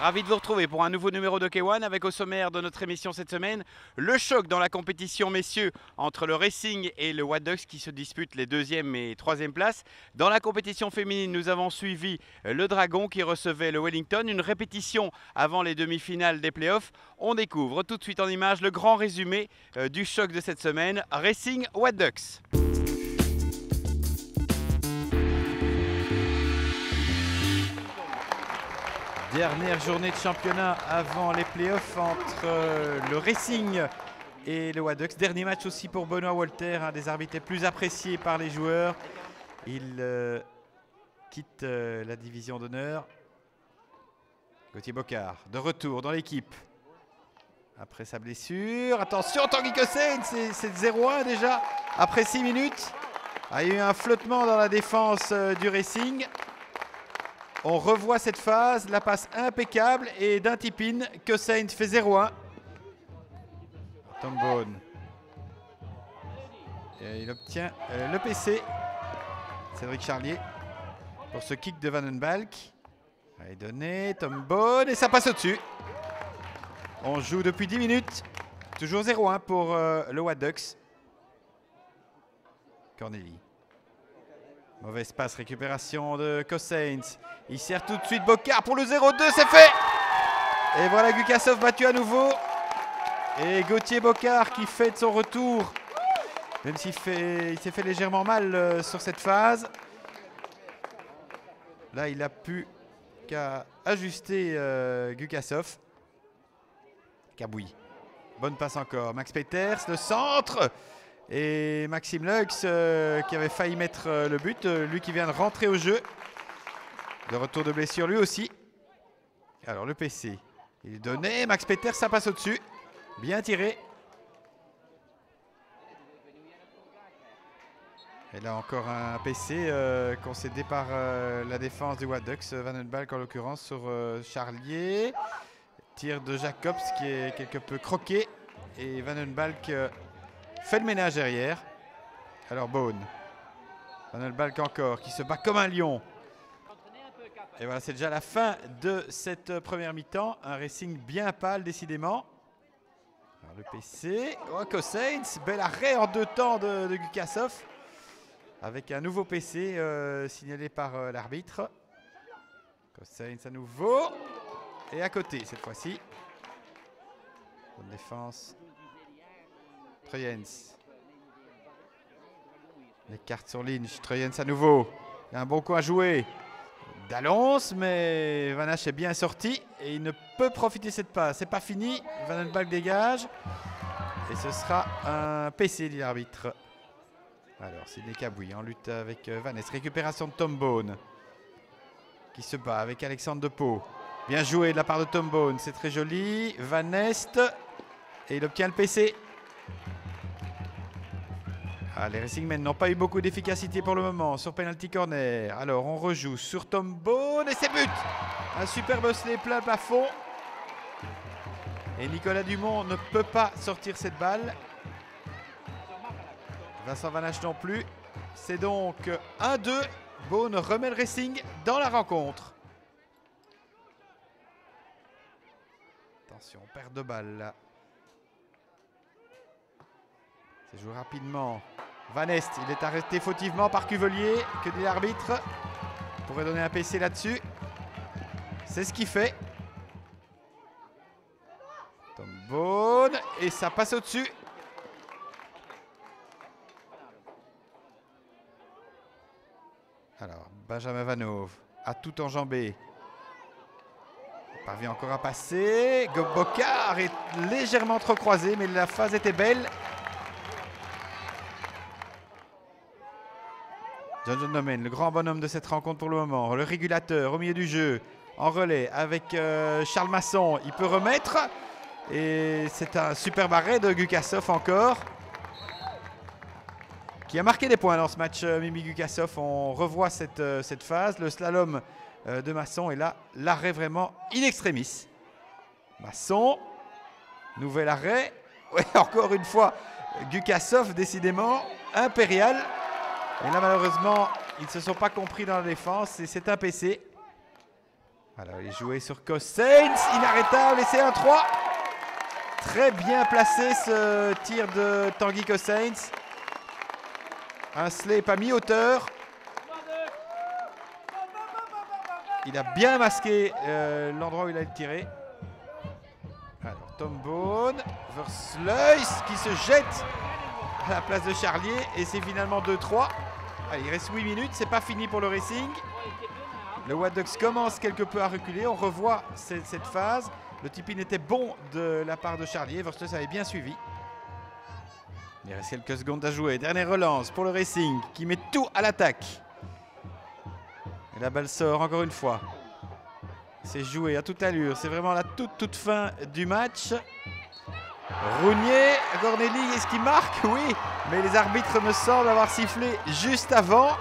Ravi de vous retrouver pour un nouveau numéro de K1 avec au sommaire de notre émission cette semaine le choc dans la compétition messieurs entre le Racing et le White Ducks qui se disputent les 2e et 3e places. Dans la compétition féminine, nous avons suivi le Dragon qui recevait le Wellington, une répétition avant les demi-finales des playoffs. On découvre tout de suite en images le grand résumé du choc de cette semaine, Racing White Ducks. Dernière journée de championnat avant les playoffs entre le Racing et le White Ducks. Dernier match aussi pour Benoît Walter, un des arbitres les plus appréciés par les joueurs. Il quitte la division d'honneur. Gauthier Bocard, de retour dans l'équipe. Après sa blessure. Attention, Tanguy Cossain, c'est 0-1 déjà après 6 minutes. Il y a eu un flottement dans la défense du Racing. On revoit cette phase, la passe impeccable et d'un tip-in, Cossain fait 0-1. Tom Bone. Et il obtient le PC. Cédric Charlier pour ce kick de Vandenbalk. Allez, donné, Tom Bone et ça passe au-dessus. On joue depuis 10 minutes. Toujours 0-1 pour le White Ducks. Cornélie. Mauvaise passe, récupération de Cossain. Il sert tout de suite Bocard pour le 0-2, c'est fait. Et voilà Gukasov battu à nouveau. Et Gauthier Bocard qui fait de son retour. Même s'il s'est fait légèrement mal sur cette phase. Là, il n'a pu qu'à ajuster Gukasov. Cabouille. Bonne passe encore. Max Peters, le centre. Et Maxime Lux qui avait failli mettre le but. Lui qui vient de rentrer au jeu. De retour de blessure lui aussi. Alors le PC. Il est donné. Max Peters, ça passe au-dessus. Bien tiré. Et là encore un PC concédé par la défense du White Ducks. Vandenbalk en l'occurrence sur Charlier. Tir de Jacobs qui est quelque peu croqué. Et Vandenbalk fait le ménage derrière. Alors Bone. Vandenbalk encore qui se bat comme un lion. Et voilà, c'est déjà la fin de cette première mi-temps. Un Racing bien pâle décidément. Alors le PC. Oh, Cossain. Bel arrêt en 2 temps de Gukasov. Avec un nouveau PC signalé par l'arbitre. Cossain à nouveau. Et à côté cette fois-ci. Bonne défense. Trojens. Les cartes sur Lynch. Trojens à nouveau. Il y a un bon coup à jouer. Dallons, mais Vanache est bien sorti. Et il ne peut profiter de cette passe. C'est pas fini. Vandenbalk dégage. Et ce sera un PC, dit l'arbitre. Alors, c'est des Cabouilles en lutte avec Vanessa. Récupération de Tom Bone. Qui se bat avec Alexandre Depot. Bien joué de la part de Tom Bone. C'est très joli. Van Est. Et il obtient le PC. Les Racingmen n'ont pas eu beaucoup d'efficacité pour le moment sur penalty corner. Alors on rejoue sur Tom Bone et c'est but. Un superbe slay plein plafond. Et Nicolas Dumont ne peut pas sortir cette balle. Vincent Vanache non plus. C'est donc 1-2. Bone remet le Racing dans la rencontre. Attention, perte de balle là. C'est joué rapidement. Van Est, il est arrêté fautivement par Cuvelier. Que dit l'arbitre? Il pourrait donner un PC là-dessus. C'est ce qu'il fait. Tom Bone. Et ça passe au-dessus. Alors, Benjamin Vanov a tout enjambé. Il parvient encore à passer. Bocard est légèrement trop croisé, mais la phase était belle. John Domen, le grand bonhomme de cette rencontre pour le moment. Le régulateur au milieu du jeu. En relais avec Charles Masson. Il peut remettre. Et c'est un superbe arrêt de Gukasov encore. Qui a marqué des points dans ce match, Mimi Gukasov. On revoit cette phase. Le slalom de Masson. Et là, l'arrêt vraiment in extremis. Masson. Nouvel arrêt. Ouais, encore une fois, Gukasov, décidément, impérial. Et là, malheureusement, ils ne se sont pas compris dans la défense et c'est un PC. Alors il est joué sur Cossens, inarrêtable et c'est 1-3. Très bien placé ce tir de Tanguy Cossens. Un slip à mi-hauteur. Il a bien masqué l'endroit où il a tiré. Alors Tom Bone, Versluis qui se jette à la place de Charlier et c'est finalement 2-3. Allez, il reste 8 minutes, c'est pas fini pour le Racing. Le White Ducks commence quelque peu à reculer, on revoit cette phase. Le tip-in était bon de la part de Charlier, Versluis avait bien suivi. Il reste quelques secondes à jouer, dernière relance pour le Racing qui met tout à l'attaque. Et la balle sort encore une fois. C'est joué à toute allure, c'est vraiment la toute fin du match. Rougnier, Corneli, est-ce qu'il marque? Oui, mais les arbitres me semblent avoir sifflé juste avant.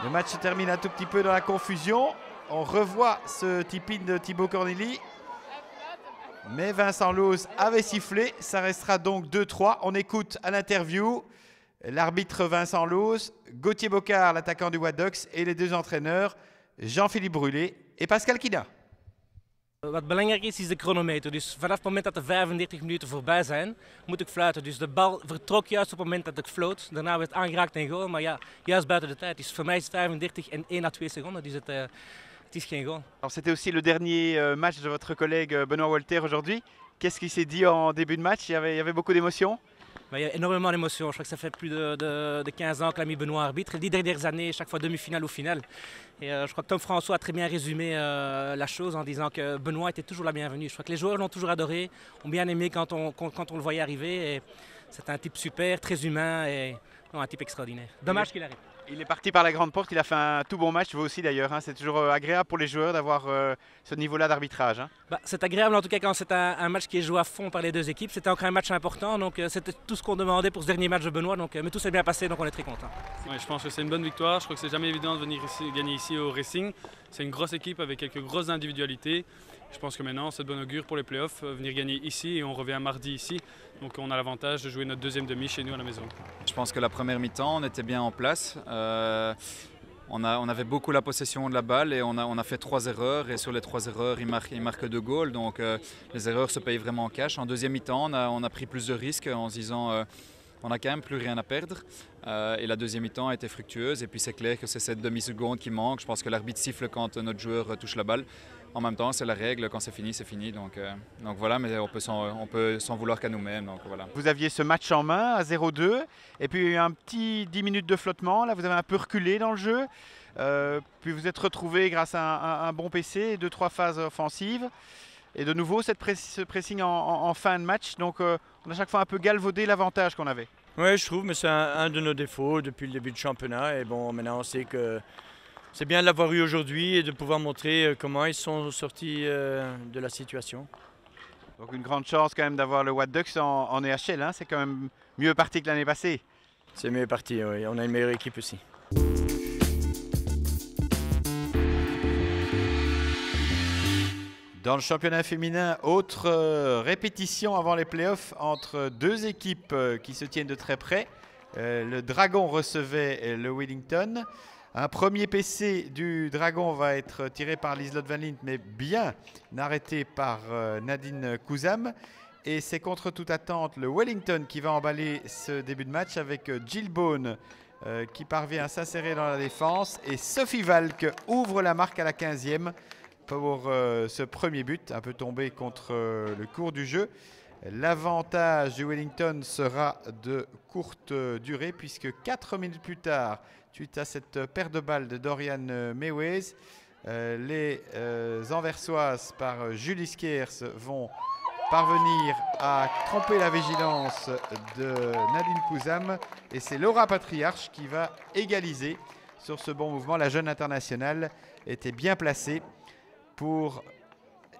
Le match se termine un tout petit peu dans la confusion. On revoit ce tip-in de Thibaut Corneli. Mais Vincent Loos avait sifflé, ça restera donc 2-3. On écoute à l'interview l'arbitre Vincent Loos, Gauthier Bocard, l'attaquant du White Ducks, et les deux entraîneurs, Jean-Philippe Brulé et Pascal Kina. Wat belangrijk is de chronometer. Dus vanaf het moment dat de 35 minuten voorbij zijn, moet ik fluiten. Dus de bal vertrok juist op het moment dat ik floot. Daarna werd aangeraakt en goal, maar ja, juist buiten de tijd. Dus voor mij is het 35 en 1 à 2 seconden. Dus het is geen goal. C'était aussi le dernier match de votre collègue Benoît Walter aujourd'hui. Qu'est-ce qui s'est dit en début de match? Il y avait beaucoup d'émotions? Il y a énormément d'émotions. Je crois que ça fait plus de 15 ans que l'ami Benoît arbitre. Les 10 dernières années, chaque fois demi-finale ou finale. Et je crois que Tom François a très bien résumé la chose en disant que Benoît était toujours la bienvenue. Je crois que les joueurs l'ont toujours adoré, ont bien aimé quand on le voyait arriver. C'est un type super, très humain et un type extraordinaire. Dommage qu'il arrive. Il est parti par la grande porte, il a fait un tout bon match, vous aussi d'ailleurs. C'est toujours agréable pour les joueurs d'avoir ce niveau-là d'arbitrage. C'est agréable en tout cas quand c'est un match qui est joué à fond par les deux équipes. C'était encore un match important, donc c'était tout ce qu'on demandait pour ce dernier match de Benoît. Mais tout s'est bien passé, donc on est très contents. Ouais, je pense que c'est une bonne victoire. Je crois que c'est jamais évident de venir ici, gagner ici au Racing. C'est une grosse équipe avec quelques grosses individualités. Je pense que maintenant c'est de bon augure pour les playoffs, venir gagner ici et on revient mardi ici. Donc on a l'avantage de jouer notre deuxième demi chez nous à la maison. Je pense que la première mi-temps, on était bien en place. On avait beaucoup la possession de la balle et on a fait 3 erreurs. Et sur les 3 erreurs, il marque 2 goals. Donc les erreurs se payent vraiment en cash. En deuxième mi-temps, on a pris plus de risques en se disant on n'a quand même plus rien à perdre. Et la deuxième mi-temps a été fructueuse. Et puis c'est clair que c'est cette demi-seconde qui manque. Je pense que l'arbitre siffle quand notre joueur touche la balle. En même temps, c'est la règle, quand c'est fini, c'est fini. Donc voilà, mais on peut s'en vouloir qu'à nous-mêmes. Voilà. Vous aviez ce match en main à 0-2, et puis un petit 10 minutes de flottement. Là, vous avez un peu reculé dans le jeu. Puis vous êtes retrouvé grâce à un bon PC et 2-3 phases offensives. Et de nouveau, ce pressing en fin de match. Donc on a chaque fois un peu galvaudé l'avantage qu'on avait. Oui, je trouve, mais c'est un de nos défauts depuis le début du championnat. Et bon, maintenant, on sait que c'est bien de l'avoir eu aujourd'hui et de pouvoir montrer comment ils sont sortis de la situation. Donc une grande chance quand même d'avoir le White Ducks en EHL, hein. C'est quand même mieux parti que l'année passée. C'est mieux parti, oui. On a une meilleure équipe aussi. Dans le championnat féminin, autre répétition avant les playoffs entre deux équipes qui se tiennent de très près. Le Dragon recevait le Wellington. Un premier PC du Dragon va être tiré par Liselotte Van Lint, mais bien arrêté par Nadine Kouzam. Et c'est contre toute attente le Wellington qui va emballer ce début de match avec Jill Bone qui parvient à s'insérer dans la défense. Et Sophie Valk ouvre la marque à la 15e pour ce premier but, un peu tombé contre le cours du jeu. L'avantage du Wellington sera de courte durée puisque 4 minutes plus tard, suite à cette paire de balles de Dorian Mewes, les Anversoises par Julie Skiers vont parvenir à tromper la vigilance de Nadine Kouzam et c'est Laura Patriarche qui va égaliser sur ce bon mouvement. La jeune internationale était bien placée pour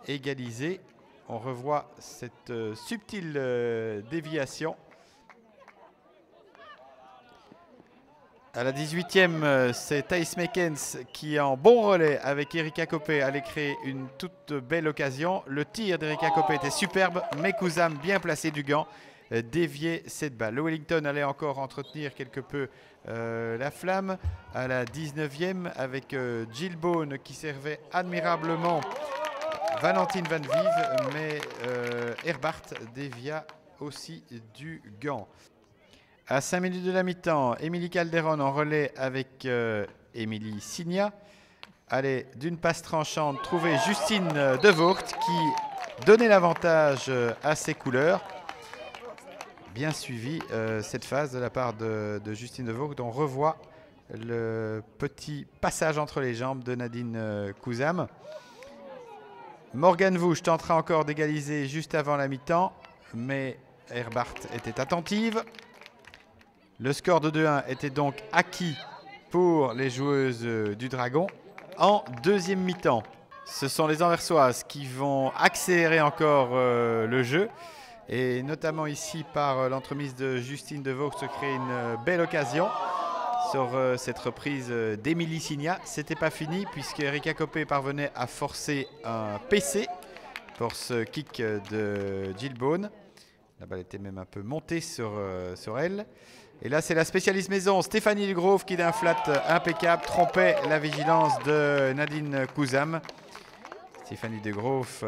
égaliser. On revoit cette subtile déviation. À la 18e, c'est Thaïs Mekens qui, en bon relais avec Erika Copé, allait créer une toute belle occasion. Le tir d'Erika Copé était superbe, mais Kouzam bien placé du gant dévier cette balle. Le Wellington allait encore entretenir quelque peu la flamme à la 19e avec Jill Bone qui servait admirablement Valentine Van Vive, mais Herbart dévia aussi du gant. À 5 minutes de la mi-temps, Émilie Calderon en relais avec Émilie Signa allait d'une passe tranchante trouver Justine De Voort qui donnait l'avantage à ses couleurs. Bien suivi cette phase de la part de Justine De Voort. On revoit le petit passage entre les jambes de Nadine Couzam. Morgane Wouch tentera encore d'égaliser juste avant la mi-temps, mais Herbart était attentive. Le score de 2-1 était donc acquis pour les joueuses du Dragon en deuxième mi-temps. Ce sont les Anversoises qui vont accélérer encore le jeu. Et notamment ici par l'entremise de Justine De Voort se crée une belle occasion sur cette reprise d'Émilie Signa. C'était pas fini puisque Erika Copé parvenait à forcer un PC pour ce kick de Jill Bone. La balle était même un peu montée sur elle. Et là, c'est la spécialiste maison, Stéphanie Legrove, qui d'un flat impeccable trompait la vigilance de Nadine Couzam. Stéphanie Legrove,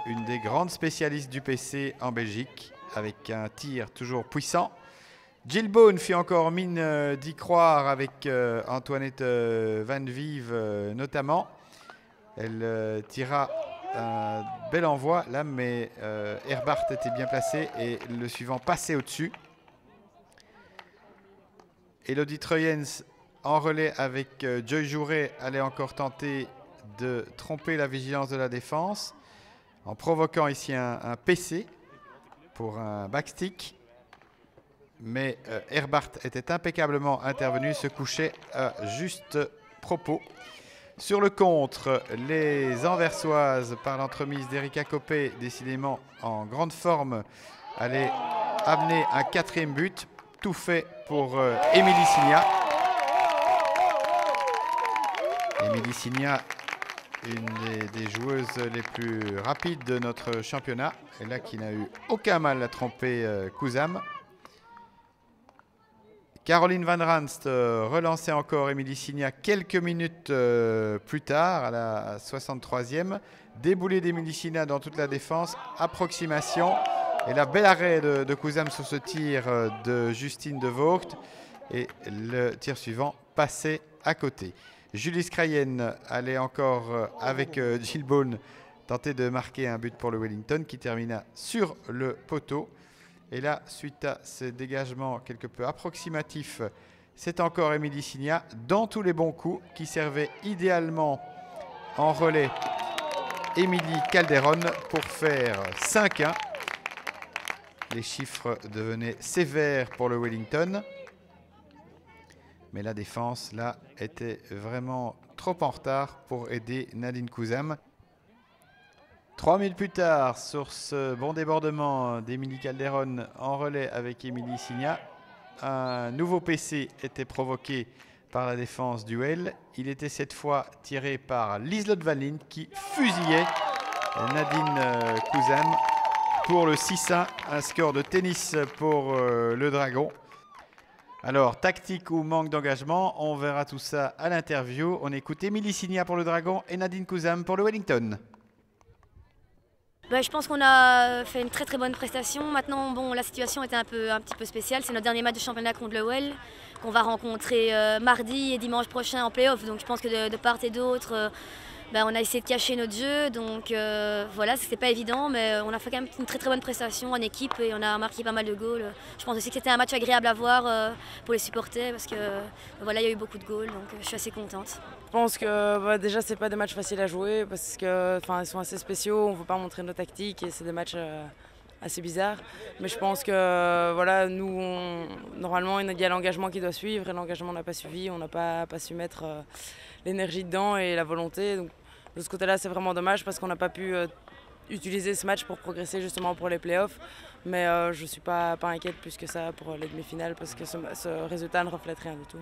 une des grandes spécialistes du PC en Belgique, avec un tir toujours puissant. Jill Bone fit encore mine d'y croire avec Antoinette Van Vive notamment. Elle tira un bel envoi là, mais Herbart était bien placé et le suivant passait au-dessus. Elodie Troyens en relais avec Joy Jouret allait encore tenter de tromper la vigilance de la défense en provoquant ici un PC pour un backstick. Mais Herbart était impeccablement intervenu, se couchait à juste propos. Sur le contre, les Anversoises, par l'entremise d'Erika Copé, décidément en grande forme, allaient amener un 4e but. Tout fait pour Émilie Signa. Émilie Signa, une des joueuses les plus rapides de notre championnat, et là qui n'a eu aucun mal à tromper Couzam. Caroline Van Ranst relançait encore Émilie Signa quelques minutes plus tard, à la 63e. Déboulé d'Émilie Signa dans toute la défense, approximation. Et la bel arrêt de Couzam sur ce tir de Justine De Voort. Et le tir suivant passait à côté. Julie Scrayen allait encore avec Jill Bone tenter de marquer un but pour le Wellington qui termina sur le poteau. Et là, suite à ce dégagement quelque peu approximatif, c'est encore Émilie Signa dans tous les bons coups qui servait idéalement en relais Émilie Calderon pour faire 5-1. Les chiffres devenaient sévères pour le Wellington. Mais la défense, là, était vraiment trop en retard pour aider Nadine Couzam. 3 minutes plus tard, sur ce bon débordement d'Émilie Calderon en relais avec Émilie Signa, un nouveau PC était provoqué par la défense du Well. Il était cette fois tiré par Liselotte Van Lint qui fusillait Nadine Couzam pour le 6-1, un score de tennis pour le Dragon. Alors, tactique ou manque d'engagement, on verra tout ça à l'interview. On écoute Émilie Signa pour le Dragon et Nadine Couzam pour le Wellington. Je pense qu'on a fait une très très bonne prestation. Maintenant, bon, la situation était un petit peu spéciale. C'est notre dernier match de championnat contre le Well qu'on va rencontrer mardi et dimanche prochain en play-off. Donc je pense que de part et d'autre, on a essayé de cacher notre jeu. Donc voilà, c'était pas évident, mais on a fait quand même une très très bonne prestation en équipe et on a marqué pas mal de goals. Je pense aussi que c'était un match agréable à voir pour les supporters parce que voilà, il y a eu beaucoup de goals, donc je suis assez contente. Je pense que déjà c'est pas des matchs faciles à jouer parce que ils sont assez spéciaux, on ne veut pas montrer nos tactiques et c'est des matchs assez bizarres. Mais je pense que voilà, nous normalement il y a l'engagement qui doit suivre et l'engagement n'a pas suivi, on n'a pas su mettre l'énergie dedans et la volonté. Donc, de ce côté-là c'est vraiment dommage parce qu'on n'a pas pu utiliser ce match pour progresser justement pour les playoffs. Mais je ne suis pas inquiète plus que ça pour les demi-finales parce que ce résultat ne reflète rien du tout.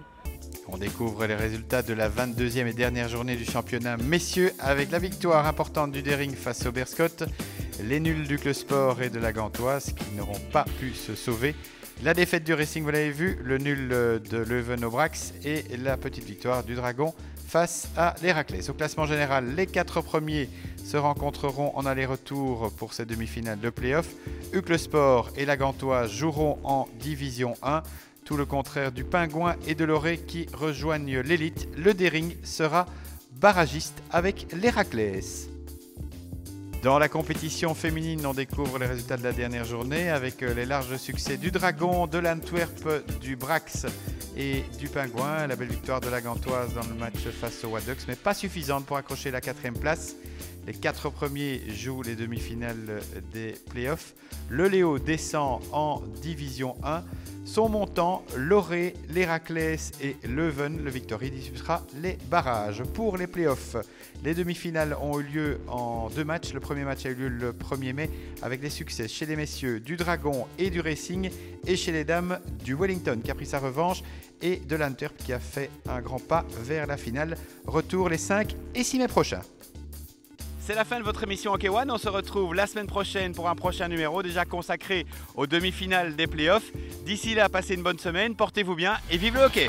On découvre les résultats de la 22e et dernière journée du championnat messieurs avec la victoire importante du Dering face au Berscott les nuls du Club Sport et de la Gantoise qui n'auront pas pu se sauver. La défaite du Racing, vous l'avez vu, le nul de Leuven au Brax et la petite victoire du Dragon face à l'Héraclès. Au classement général, les 4 premiers se rencontreront en aller-retour pour ces demi-finales de play-off. Uccle Sport et la Gantoise joueront en Division 1. Tout le contraire du Pingouin et de l'Oré qui rejoignent l'élite. Le Dering sera barragiste avec l'Héraclès. Dans la compétition féminine, on découvre les résultats de la dernière journée avec les larges succès du Dragon, de l'Antwerp, du Brax et du Pingouin. La belle victoire de la Gantoise dans le match face aux Wadducks, mais pas suffisante pour accrocher la 4e place. Les 4 premiers jouent les demi-finales des playoffs. Le Léo descend en Division 1. Sont montants l'Oré, l'Héraclès et Leuven. Le Victory disputera les barrages. Pour les playoffs, les demi-finales ont eu lieu en 2 matchs. Le premier match a eu lieu le 1er mai avec des succès chez les messieurs du Dragon et du Racing et chez les dames du Wellington qui a pris sa revanche et de l'Antwerp qui a fait un grand pas vers la finale. Retour les 5 et 6 mai prochains. C'est la fin de votre émission Hockey One. On se retrouve la semaine prochaine pour un prochain numéro déjà consacré aux demi-finales des playoffs. D'ici là, passez une bonne semaine, portez-vous bien et vive le hockey!